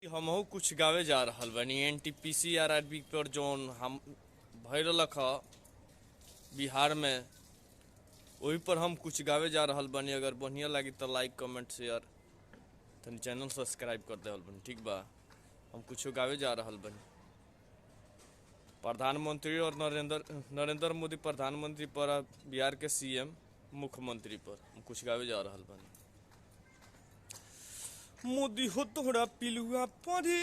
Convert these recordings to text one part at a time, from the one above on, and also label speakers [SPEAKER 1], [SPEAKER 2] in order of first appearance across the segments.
[SPEAKER 1] हमहू कुछ गावे जा रहल बानी एनटीपीसी आरआरबी पर जौन हम भैरलख बिहार में वही पर हम कुछ गावे जा रहल बानी। अगर बढ़िया लगी तो लाइक कमेंट शेयर तनी चैनल सब्सक्राइब कर देवल बानी। ठीक बा, हम कुछ गावे जा रहल बानी। प्रधानमंत्री और नरेंद्र मोदी प्रधानमंत्री पर बिहार के सीएम मुख्यमंत्री पर हम कुछ गावे जा रहल बानी। मोदी हो तोहरा पिलुआ पड़े,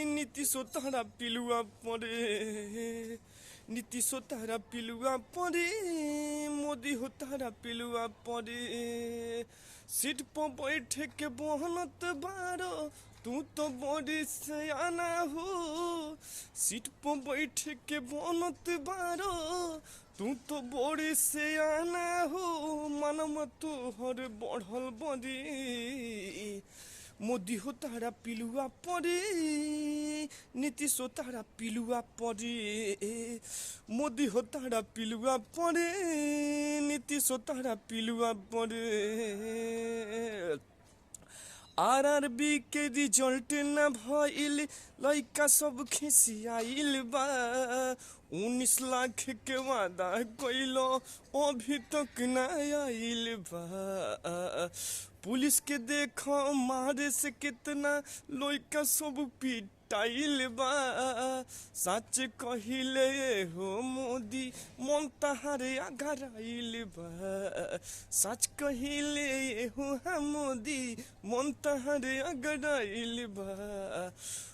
[SPEAKER 1] नीतीश हो तोहरा पिलुआ पड़े, नीतीश हो तोहरा पिलुआ पड़े, मोदी हो तोहरा पिलुआ पड़े। सीट पर बैठे के बहनत बारो, तू तो बड़ी सयाना हो। सीट पर बैठे के बनत बारो, तू तो बड़ी सयाना हो। मनम तोहर बढ़ल बड़ी, मोदी हो तारा पिलुआ पड़े, नीतीश हो तारा पिलुआ पड़े, मोदी हो तारा पिलुआ पड़े, नीतीश हो तारा पिलुआ पड़े। आरआरबी के रिजल्ट न भइल, लइका सब खिसियाइल बा। 19 लाख के वादा कइलो, अभी तक न आइल बा। पुलिस के देखो मारे से कितना लइका सब पिटाइल बा। सच कहिले हो मोदी, मन तहारे अगराइल बा। सच कहिले हो मोदी, मन तहारे अगराइल बा।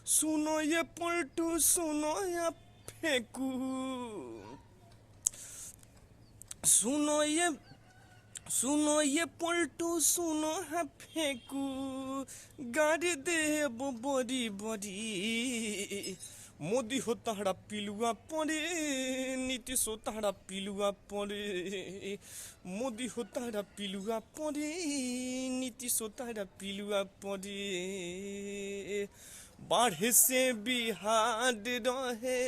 [SPEAKER 1] सुनो ये पलटू, सुनो या फेंकू, सुनो ये पलटू, सुनो है फेंकू। गाड़ी दे बड़ी बड़ी, मोदी हो तारा पिलुआ पड़े, नीतीश हो तारा पिलुआ पड़े, मोदी हो तारा पिलुआ पड़े, नीतीश हो तारा पिलुआ पड़े। बाढ़ से बिहार रहे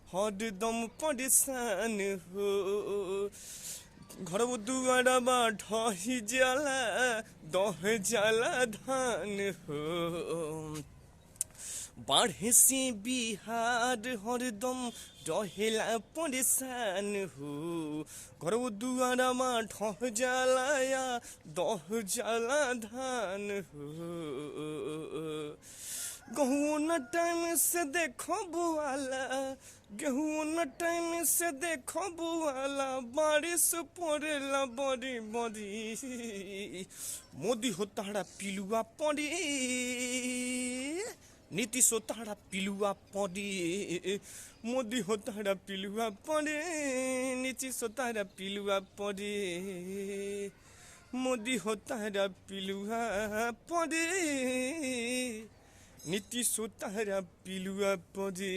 [SPEAKER 1] हरदम परेशान हो। घर दुआरबा ढही जाला, दह जाला धान हो। बाढ़ से बिहार हरदम रहेला परेशान हो। घर दुआरबा ढह जाला या दह जाला धान हो। गेहूं न टाइम से देखो बुआला, गेहूं न टाइम से देखो बुआला, बारिश पड़ेला बड़ी बड़ी। मोदी हो तारा पिलुआ पड़ी, नीतीश हो तारा पिलुआ पड़ी, मोदी हो तारा पिलुआ पड़ी, नीतीश हो तारा पिलुआ पड़ी, मोदी हो तारा पिलुआ पड़ी, नीतीश हो तारा पिलुआ पड़े।